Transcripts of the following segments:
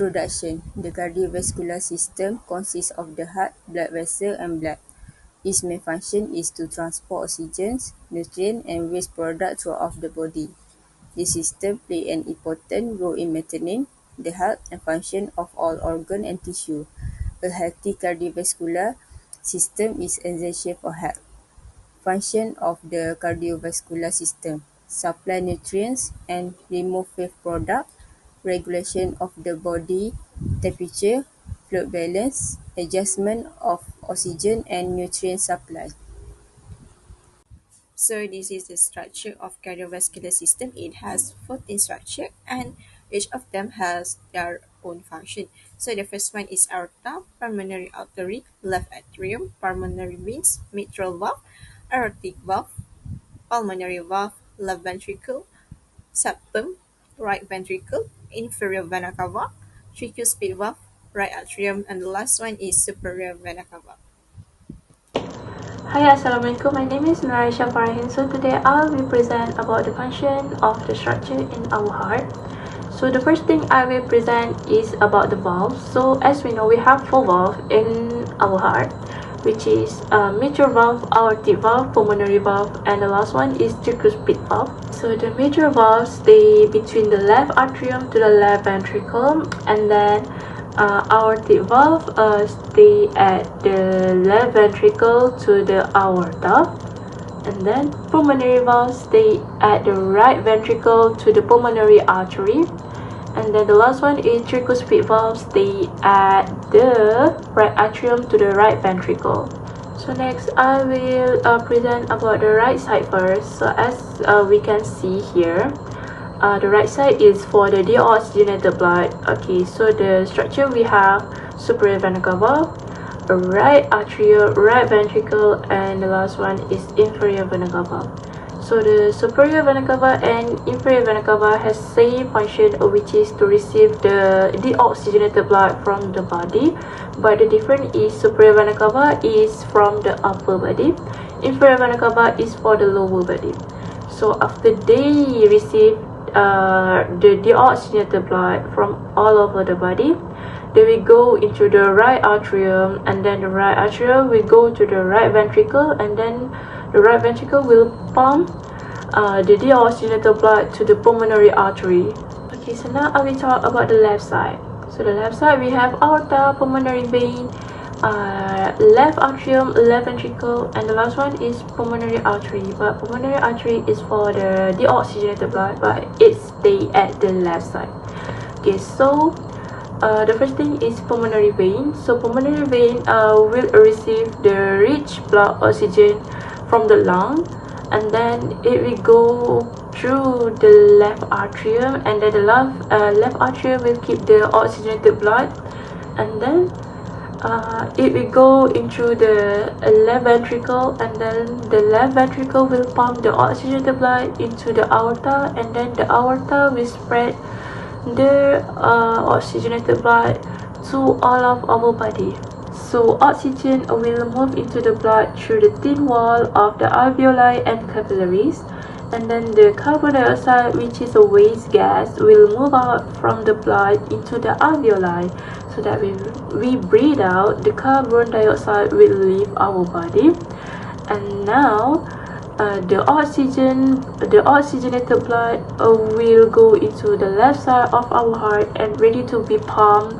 Introduction. The cardiovascular system consists of the heart, blood vessel and blood. Its main function is to transport oxygen, nutrients and waste products throughout the body. This system plays an important role in maintaining the health and function of all organs and tissue. A healthy cardiovascular system is essential for health. Function of the cardiovascular system: supply nutrients and remove waste products, regulation of the body temperature, fluid balance, adjustment of oxygen and nutrient supply. So this is the structure of cardiovascular system. It has 14 structure and each of them has their own function. So the first one is aorta, pulmonary artery, left atrium, pulmonary veins, mitral valve, aortic valve, pulmonary valve, left ventricle, septum, right ventricle, inferior vena cava, tricuspid valve, right atrium, and the last one is superior vena cava. Hi, Assalamualaikum. My name is FARAHIN. So today I will present about the function of the structure in our heart. So the first thing I will present is about the valves. So as we know, we have 4 valves in our heart, which is mitral valve, aortic valve, pulmonary valve, and the last one is tricuspid valve. So the mitral valves stay between the left atrium to the left ventricle, and then aortic valve stay at the left ventricle to the aorta, and then pulmonary valve stay at the right ventricle to the pulmonary artery, and then the last one is tricuspid valve stay at the right atrium to the right ventricle. So next I will present about the right side first. So as we can see here, the right side is for the deoxygenated blood. Okay, so the structure we have superior vena cava, right atrium, right ventricle, and the last one is inferior vena cava. So the superior vena cava and inferior vena cava has same function, which is to receive the deoxygenated blood from the body, but the difference is superior vena cava is from the upper body, inferior vena cava is for the lower body. So after they receive the deoxygenated blood from all over the body, they will go into the right atrium, and then the right atrium will go to the right ventricle, and then the right ventricle will pump the deoxygenated blood to the pulmonary artery. Okay, so now I will talk about the left side. So the left side we have aorta, pulmonary vein, left atrium, left ventricle, and the last one is pulmonary artery. But pulmonary artery is for the deoxygenated blood, but it stays at the left side. Okay, so the first thing is pulmonary vein. So pulmonary vein will receive the rich blood oxygen from the lung, and then it will go through the left atrium, and then the left atrium will keep the oxygenated blood, and then it will go into the left ventricle, and then the left ventricle will pump the oxygenated blood into the aorta, and then the aorta will spread the oxygenated blood to all of our body. So oxygen will move into the blood through the thin wall of the alveoli and capillaries, and then the carbon dioxide, which is a waste gas, will move out from the blood into the alveoli, so that when we breathe out, the carbon dioxide will leave our body. And now the oxygenated blood will go into the left side of our heart and ready to be pumped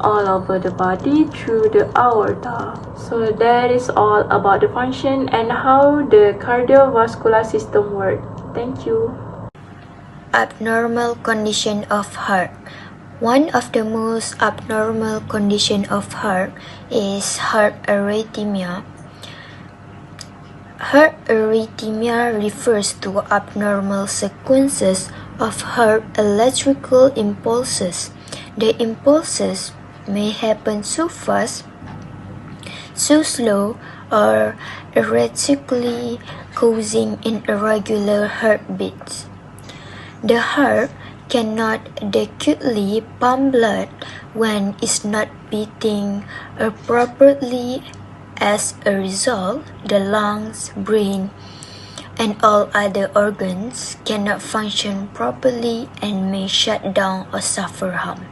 all over the body through the aorta. So that is all about the function and how the cardiovascular system works. Thank you. Abnormal condition of heart. One of the most abnormal condition of heart is heart arrhythmia. Heart arrhythmia refers to abnormal sequences of heart electrical impulses. The impulses may happen so fast, so slow, or erratically, causing irregular heartbeats. The heart cannot adequately pump blood when it's not beating appropriately. As a result, the lungs, brain, and all other organs cannot function properly and may shut down or suffer harm.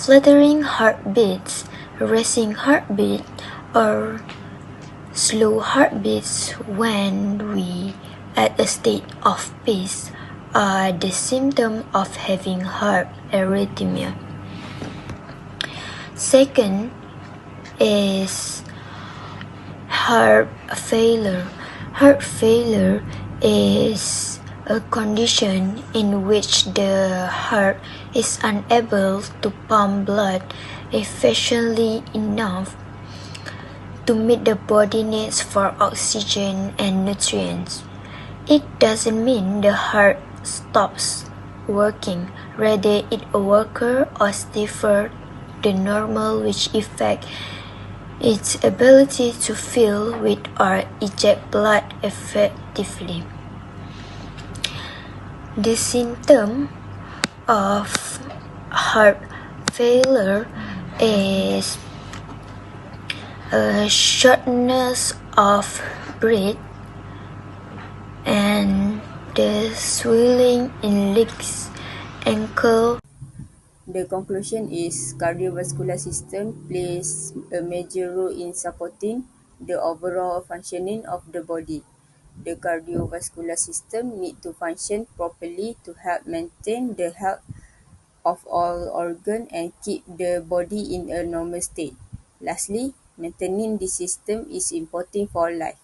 fluttering heartbeats, racing heartbeat, or slow heartbeats when we at a state of peace are the symptom of having heart arrhythmia. Second is heart failure. Heart failure is a condition in which the heart is unable to pump blood efficiently enough to meet the body needs for oxygen and nutrients. It doesn't mean the heart stops working, rather it works or stiffer the normal, which affects its ability to fill with or eject blood effectively. The symptom of heart failure is a shortness of breath and the swelling in legs, ankle. The conclusion is cardiovascular system plays a major role in supporting the overall functioning of the body. The cardiovascular system needs to function properly to help maintain the health of all organs and keep the body in a normal state. Lastly, maintaining this system is important for life.